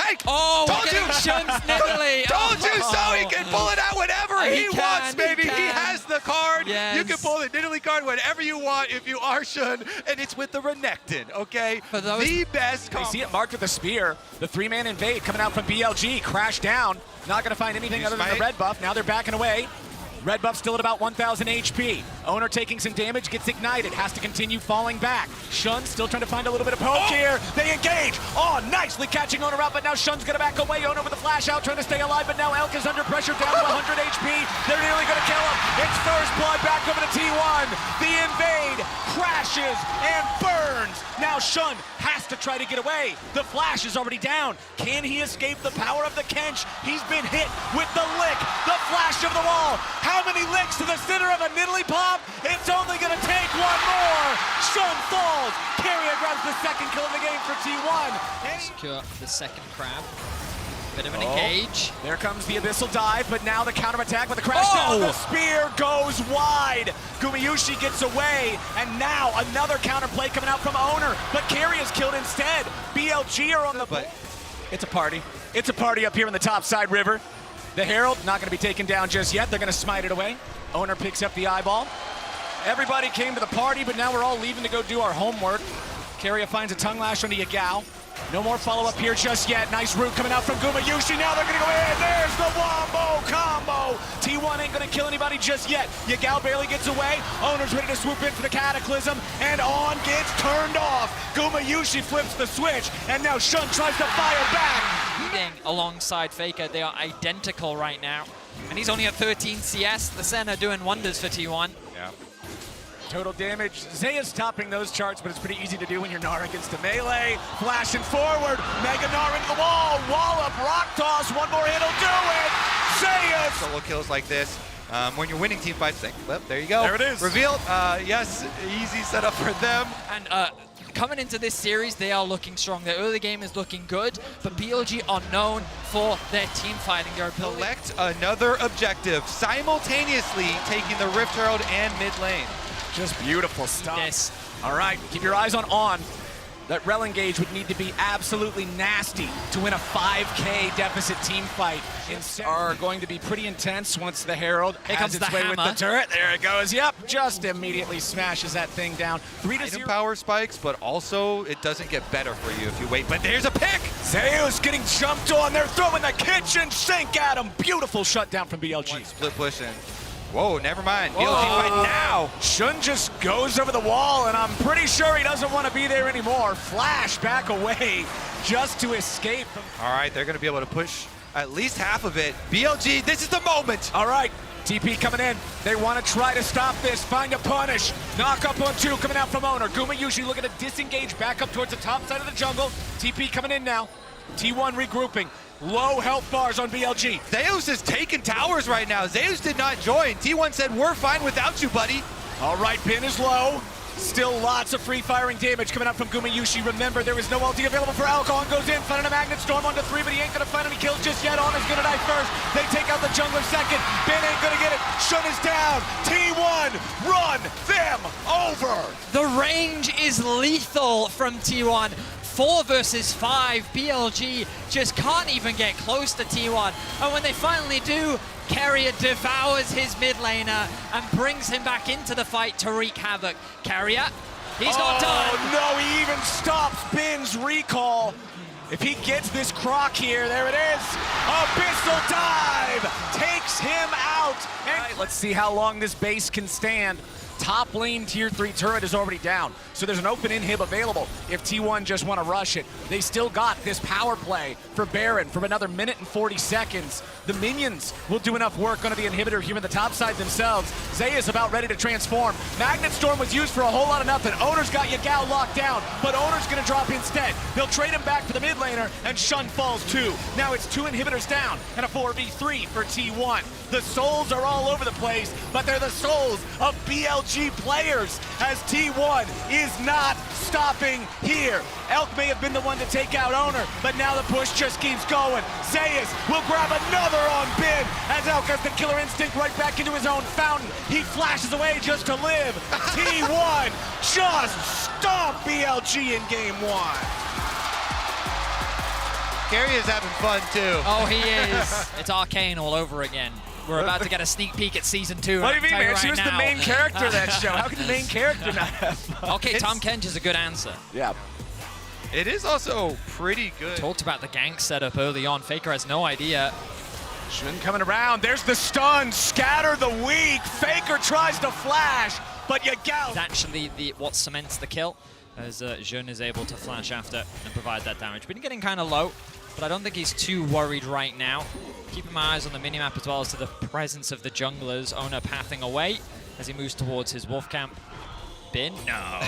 fake! Oh, Told you! Shun's nibbly. Told you so! He can pull it out whenever he wants, baby! He has the card! Yes. You can pull the niddly card whenever you want if you are Shun, and it's with the Renekton, okay? The best They see it marked with the spear. The three-man invade coming out from BLG, crash down. Not gonna find anything other than the red buff. Now they're backing away. Red buff still at about 1,000 HP. Owner taking some damage, gets ignited, has to continue falling back. Shun still trying to find a little bit of poke here. They engage. Oh, nicely catching Owner out, but now Shun's gonna back away. Owner with a flash out, trying to stay alive, but now Elk is under pressure, down to 100 HP. They're nearly gonna kill him. It's first blood back over to T1. The invade crashes and burns. Now Shun has to try to get away. The flash is already down. Can he escape the power of the Kench? He's been hit with the lick, the flash of the wall. How many licks to the center of a niddly pop? It's only gonna take one more. Shun falls. Carrier grabs the second kill of the game for T1. Secure the second crab. Bit of an engage. There comes the Abyssal dive, but now the counterattack with the crash down. The spear goes wide. Gumayushi gets away, and now another counterplay coming out from Owner, but Carry is killed instead. BLG are on the board. It's a party. It's a party up here in the top side river. The Herald not going to be taken down just yet. They're going to smite it away. Owner picks up the eyeball. Everybody came to the party, but now we're all leaving to go do our homework. Carrier finds a tongue lash onto Yagao. No more follow-up here just yet. Nice root coming out from Gumayushi. Now they're going to go in. There's the wombo combo. T1 ain't going to kill anybody just yet. Yagao barely gets away. Owner's ready to swoop in for the Cataclysm. And on gets turned off. Gumayushi flips the switch. And now Shun tries to fire back. Leading alongside Faker. They are identical right now. And he's only at 13 CS. The Senna doing wonders for T1. Yeah. Total damage. Zaya's topping those charts, but it's pretty easy to do when you're Gnar against a melee. Flashing forward. Mega Gnar into the wall. Wallop, rock toss. One more hit'll do it. Zaya's. Solo kills like this. When you're winning team fights, well, there you go. There it is. Revealed. Yes, easy setup for them. And coming into this series, they are looking strong. Their early game is looking good, but BLG are known for their team fighting. Their ability. Select another objective, simultaneously taking the Rift Herald and mid lane. Just beautiful stuff. Yes. All right, keep your eyes on. That rel engage would need to be absolutely nasty to win a 5K deficit team fight. Are going to be pretty intense once the Herald has its way with the turret. There it goes. Yep, just immediately smashes that thing down. 3-0. Item power spikes, but also it doesn't get better for you if you wait. But there's a pick. Zeus getting jumped on. They're throwing the kitchen sink at him. Beautiful shutdown from BLG. One split push in. Whoa, never mind. BLG fight now. Shun just goes over the wall, and I'm pretty sure he doesn't want to be there anymore. Flash back away just to escape. All right, they're going to be able to push at least half of it. BLG, this is the moment. All right, TP coming in. They want to try to stop this, find a punish. Knock up on two coming out from Owner. Gumayushi looking to disengage back up towards the top side of the jungle. TP coming in now. T1 regrouping. Low health bars on BLG. Zeus is taking towers right now. Zeus did not join. T1 said, we're fine without you, buddy. All right, pin is low. Still lots of free firing damage coming out from Gumayushi. Remember, there is no ulti available for Alcon. Goes in, finding a Magnet Storm onto 3, but he ain't gonna find any kills just yet. On is gonna die first. They take out the jungler second. Ben ain't gonna get it. Shun is down. T1, run them over. The range is lethal from T1. 4 versus 5, BLG just can't even get close to T1. And when they finally do, Carrier devours his mid laner and brings him back into the fight to wreak havoc. Carrier, he's not done. Oh no, he even stops Ben's recall. If he gets this croc here, there it is. Abyssal dive takes him out. And let's see how long this base can stand. Top lane tier 3 turret is already down, so there's an open inhib available if T1 just want to rush it. They still got this power play for Baron from another minute and 40 seconds. The minions will do enough work on the inhibitor here in the top side themselves. Zaya's about ready to transform. Magnet Storm was used for a whole lot of nothing. Owner's got Yagao locked down, but Owner's going to drop instead. They'll trade him back for the mid laner, and Shun falls too. Now it's 2 inhibitors down and a 4v3 for T1. The souls are all over the place, but they're the souls of BLG players, as T1 is not stopping here. Elk may have been the one to take out Owner, but now the push just keeps going. Zayas will grab another on Ben, as Elk has the killer instinct right back into his own fountain. He flashes away just to live. T1 just stomped BLG in game 1. Gary is having fun too. Oh, he is. It's Arcane all over again. We're about to get a sneak peek at season 2. What do you mean, man? right She was the now. main character of that show. How can the main character not have fun? Okay, Tom Kench is a good answer. Yeah. It is also pretty good. Talked about the gank setup early on. Faker has no idea. Shun coming around. There's the stun. Scatter the weak. Faker tries to flash, but Yagao. It's actually what cements the kill, as Jun is able to flash after and provide that damage. Been getting kind of low, but I don't think he's too worried right now. Keeping my eyes on the minimap as well as to the presence of the junglers. Owner pathing away as he moves towards his wolf camp. Bin? No.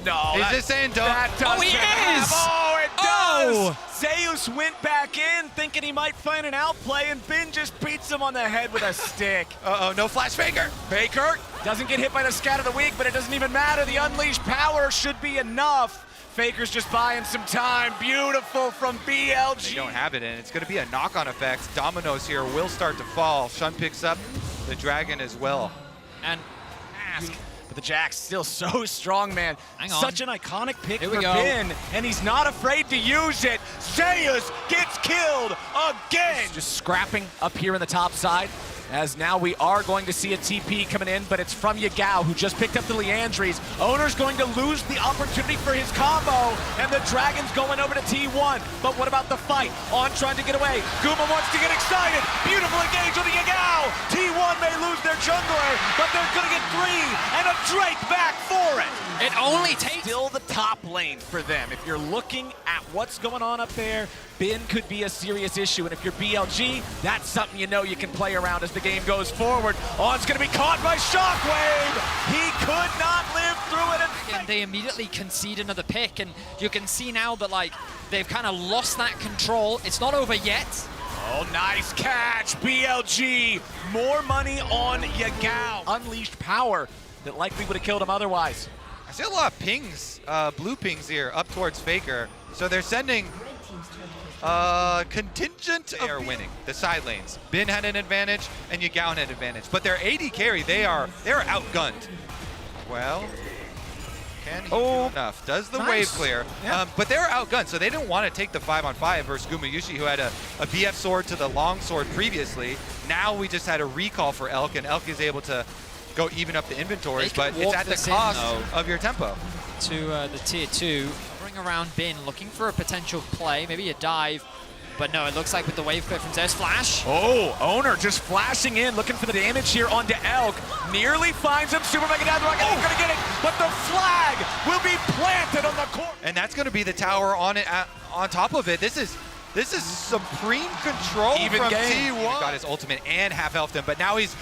No. He's just saying don't. Oh, he is! Oh, it Oh! does! Zeus went back in thinking he might find an outplay, and Bin just beats him on the head with a stick. Uh-oh, no flash Faker. Faker doesn't get hit by the scatter of the weak, but it doesn't even matter. The unleashed power should be enough. Faker's just buying some time. Beautiful from BLG. They don't have it, and it's going to be a knock-on effect. Dominoes here will start to fall. Shun picks up the dragon as well. And Ask. But the Jack's still so strong, man. Hang on. Such an iconic pick Here for we go. Bin, and he's not afraid to use it. Zeus gets killed again. Just scrapping up here in the top side, as now we are going to see a TP coming in, but it's from Yagao, who just picked up the Leandries. Owner's going to lose the opportunity for his combo, and the Dragon's going over to T1. But what about the fight? On trying to get away. Guma wants to get excited. Beautiful engage with the Yagao. T1 may lose their jungler, but they're going to get 3 and a Drake back for it. it only takes... Still the top lane for them. If you're looking at what's going on up there, Bin could be a serious issue. And if you're BLG, that's something you know you can play around as the game goes forward. On's going to be caught by Shockwave. He could not live through it. And they immediately concede another pick, and you can see now that like they've kind of lost that control. It's not over yet. Oh, nice catch, BLG. More money on Yagao. Unleashed power that likely would have killed him otherwise. I see a lot of pings, blue pings here up towards Faker. So they're sending contingent. They are winning the side lanes. Bin had an advantage and Yagao had an advantage. But their AD carry, they're outgunned. Well, can he do enough? Does the wave clear? Yeah. But they're outgunned, so they didn't want to take the 5-on-5 versus Gumayushi, who had a BF sword to the long sword previously. Now we just had a recall for Elk, and Elk is able to go even up the inventories, They can but it's walk at the this in, cost though. of your tempo. To the tier 2, hovering around Bin, looking for a potential play, maybe a dive. But no, it looks like with the wave clear from Zeus flash. Oh, Owner just flashing in, looking for the damage here onto Elk. Nearly finds him. Super Mega Death Rocket ain't gonna get it, but the flag will be planted on the court. And that's going to be the tower on it on top of it. This is supreme control Even from game. T1. Got his ultimate and half-elfed him, but now he's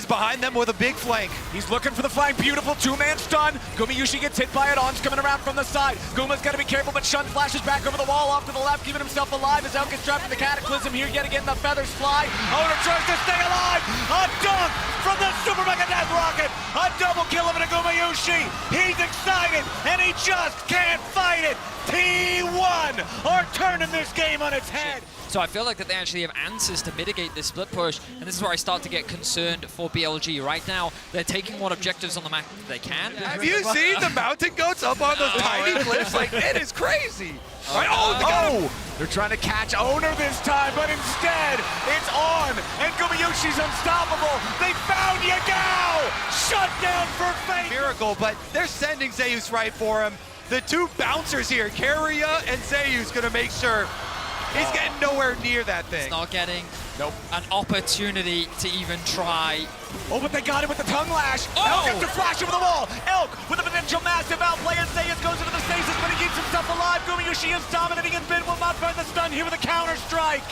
behind them with a big flank. He's looking for the flank. Beautiful two-man stun. Gumayushi gets hit by it. On's coming around from the side. Guma's got to be careful, but Shun flashes back over the wall off to the left, keeping himself alive as Elk gets trapped in the Cataclysm here. Yet again, the feathers fly. Owner tries to stay alive. A dunk from the Super Mega Death Rocket. A double kill of it to Gumayushi. He's excited, and he just can't fight it. T1 are turning this game on its head. So I feel like that they actually have answers to mitigate this split push, and this is where I start to get concerned for BLG. Right now, they're taking what objectives on the map they can. Have you seen the mountain goats up on those tiny cliffs? Like, it is crazy. They're trying to catch Owner this time, but instead, it's on, and Gumayushi's unstoppable. They found Yagao! Shut down for fate! Miracle, but they're sending Zeus right for him. The two bouncers here, Keria and Zeus, gonna make sure he's getting nowhere near that thing. It's not getting an opportunity to even try. Oh, but they got him with the tongue lash. Oh! Elk has to flash over the wall. Elk with a potential massive outplay, and Zeus goes into the stasis, but he keeps himself alive. Gumayushi is dominating, and Bin will not find the stun here with a counter strike.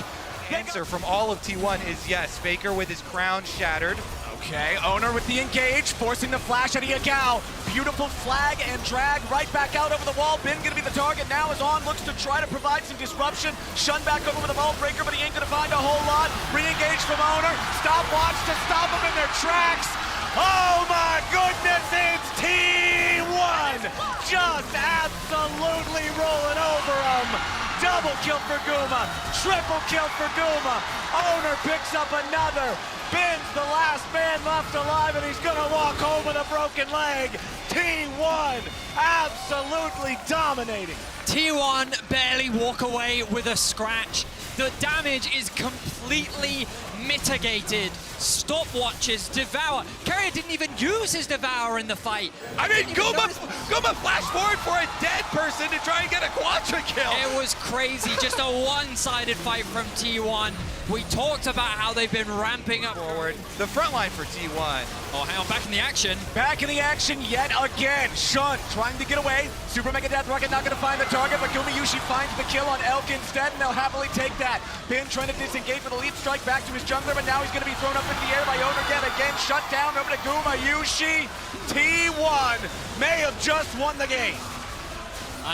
Answer from all of T1 is yes. Faker with his crown shattered. Okay, Owner with the engage, forcing the flash out of Yagao. Beautiful flag and drag right back out over the wall. Bin gonna be the target now as On looks to try to provide some disruption. Shun back over with a ball breaker, but he ain't gonna find a whole lot. Re-engage from Owner. Stopwatch to stop them in their tracks. Oh my goodness, it's T1! Just absolutely rolling over them. Double kill for Guma, triple kill for Guma. Owner picks up another. Bin's the last man left alive, and he's gonna walk home with a broken leg. T1 absolutely dominating. T1 barely walk away with a scratch. The damage is completely mitigated. Stopwatches, Devour. Carrier didn't even use his Devour in the fight. I mean, Guma flash forward for a dead person to try and get a quadra kill. It was crazy, just a one-sided fight from T1. We talked about how they've been ramping up forward. The front line for T1. Oh, hang on, back in the action. Back in the action yet again. Shun trying to get away. Super Mega Death Rocket not going to find the target, but Gumayushi finds the kill on Elk instead, and they'll happily take that. Bin trying to disengage with a leap strike back to his jungler, but now he's going to be thrown up in the air by Onerget again. Shut down over to Gumayushi. T1 may have just won the game.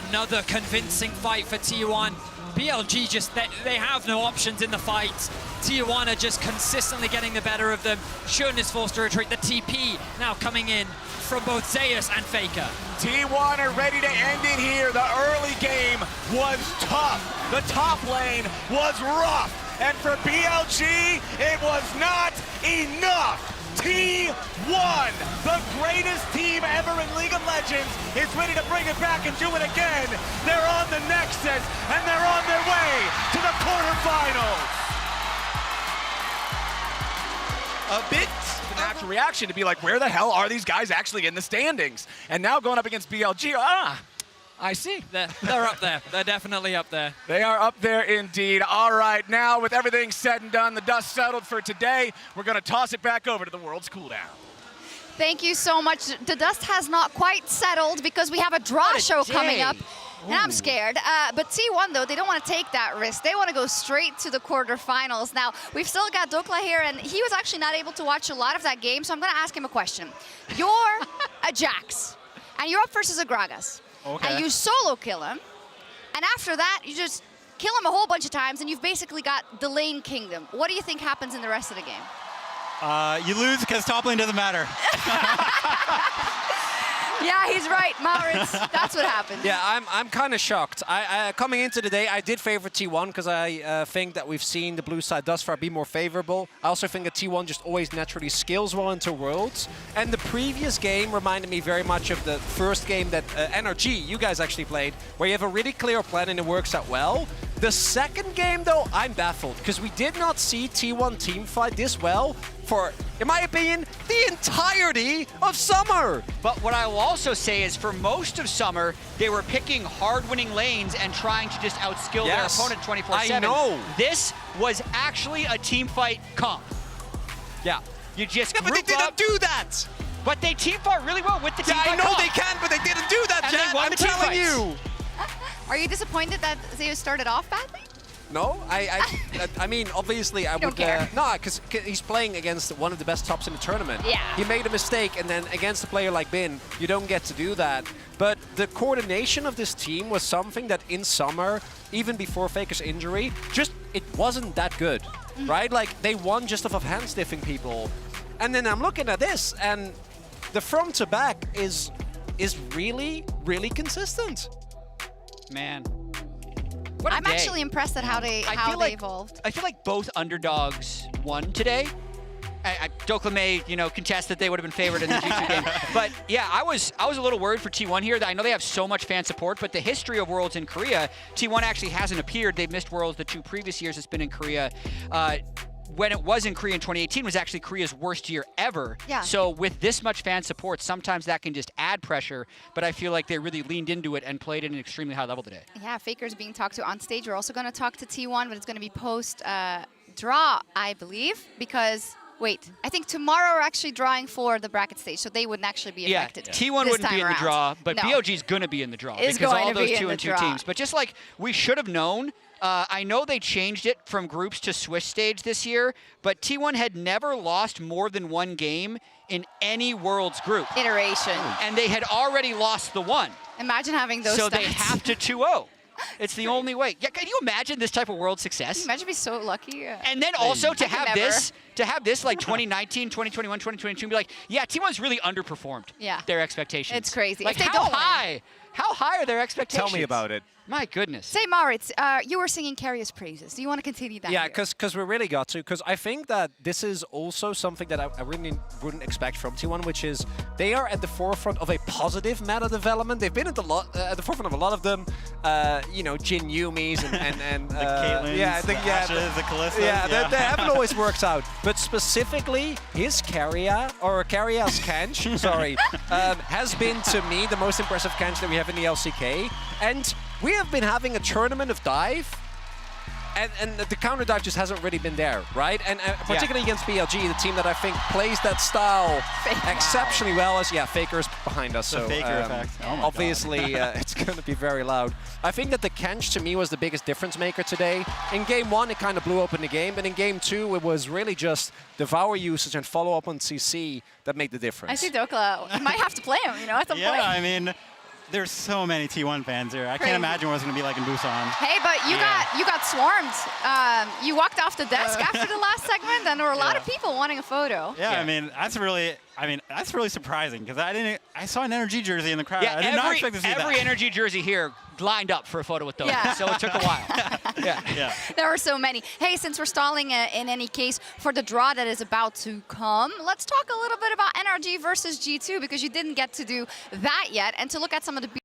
Another convincing fight for T1. BLG just, they have no options in the fight. T1 are just consistently getting the better of them. Shun is forced to retreat. The TP now coming in from both Zeus and Faker. T1 are ready to end it here. The early game was tough. The top lane was rough. And for BLG, it was not enough. T1, the greatest team ever in League of Legends, is ready to bring it back and do it again. They're on the Nexus, and they're on their way to the quarterfinals. A bit The natural reaction to be like, where the hell are these guys actually in the standings? And now going up against BLG, I see. They're up there. They're definitely up there. They are up there indeed. All right, now with everything said and done, the dust settled for today, we're going to toss it back over to the World's Cooldown. Thank you so much. The dust has not quite settled because we have a draw show coming up. And I'm scared. But T1, though, they don't want to take that risk. They want to go straight to the quarterfinals. Now, we've still got Dokla here, and he was actually not able to watch a lot of that game, so I'm going to ask him a question. You're a Jax, and you're up versus a Gragas. Okay. And you solo kill him, and after that, you just kill him a whole bunch of times, and you've basically got the lane kingdom. What do you think happens in the rest of the game? You lose because top lane doesn't matter. Yeah, he's right, Maurits. That's what happened. Yeah, I'm kind of shocked. Coming into the day, I did favor T1 because I think that we've seen the blue side thus far be more favorable. I also think that T1 just always naturally scales well into Worlds. And the previous game reminded me very much of the first game that NRG, you guys actually played, where you have a really clear plan and it works out well. The second game, though, I'm baffled because we did not see T1 team fight this well for, in my opinion, the entirety of summer. But what I will also say is for most of summer, they were picking hard-winning lanes and trying to just outskill their opponent 24/7. I know. This was actually a team fight comp. Yeah. You just Yeah, but they group didn't up, do that. but they team fought really well with the team Yeah, I fight know comp. they can, but they didn't do that, And they Jan. won I'm the team telling fights. you. Are you disappointed that Zeus started off badly? No, I mean, obviously, I would. don't care. No, because he's playing against one of the best tops in the tournament. Yeah. He made a mistake, and then against a player like Bin, you don't get to do that. But the coordination of this team was something that in summer, even before Faker's injury, just it wasn't that good, right? Like they won just off of hand stiffing people, and then I'm looking at this, and the front to back is really, really consistent. Man. What a I'm day. actually impressed at how they evolved. I feel like both underdogs won today. Dokla may, contest that they would have been favored in the G2 game. But yeah, I was a little worried for T1 here. I know they have so much fan support, but the history of Worlds in Korea, T1 actually hasn't appeared. They've missed Worlds the 2 previous years it's been in Korea. When it was in Korea in 2018 was actually Korea's worst year ever. Yeah. So with this much fan support, sometimes that can just add pressure, but I feel like they really leaned into it and played at an extremely high level today. Yeah, Faker's being talked to on stage. We're also going to talk to T1, but it's going to be post-draw, I believe, because, wait, I think tomorrow we're actually drawing for the bracket stage, so they wouldn't actually be affected. T1 this wouldn't time be in the around. draw, but No. BLG's going to be in the draw Is because going all to those be in 2 the and 2 draw. teams. But just like we should have known, I know they changed it from groups to Swiss stage this year, but T1 had never lost more than 1 game in any Worlds group. Iteration. And they had already lost the 1. Imagine having those So stats. they have to 2-0. It's the only way. Yeah, can you imagine this type of World success? Imagine being so lucky. And then also to I could have never. this like 2019, 2021, 2022, and be like, yeah, T1's really underperformed Yeah. their expectations. It's crazy. Like If they how don't win. high How high are their expectations? Tell me about it. My goodness. Say, Maurits, you were singing Carrier's praises. Do you want to continue that? Yeah, here? because we really got to. Because I think that this is also something that I really wouldn't expect from T1, which is they are at the forefront of a positive meta development. They've been at the forefront of a lot of them. You know, Jin Yumis and the Caitlyn's, the Ashes, the Callistas. Yeah, they haven't always worked out. But specifically, his Carrier, or Carrier's Kench, sorry, has been, to me, the most impressive Kench that we have in the LCK. And we have been having a tournament of dive, and the counter dive just hasn't really been there, right? And particularly against BLG, the team that I think plays that style exceptionally well. As Faker's behind us, the so Faker effect. Oh my obviously it's going to be very loud. I think that the Kench to me was the biggest difference maker today. In game 1, it kind of blew open the game, but in game 2, it was really just Devour usage and follow up on CC that made the difference. I see Dokla. You might have to play him, you know, at some point. Yeah, I mean, there's so many T1 fans here. I can't imagine what it's going to be like in Busan. Hey, but you got swarmed. You walked off the desk after the last segment, and there were a lot of people wanting a photo. Yeah, I mean, that's really surprising because I saw an energy jersey in the crowd. Yeah, I did not expect to see that. every energy jersey here lined up for a photo with Doka, so it took a while. Yeah. There were so many. Hey, since we're stalling in any case for the draw that is about to come, let's talk a little bit about NRG versus G2 because you didn't get to do that yet, and to look at some of the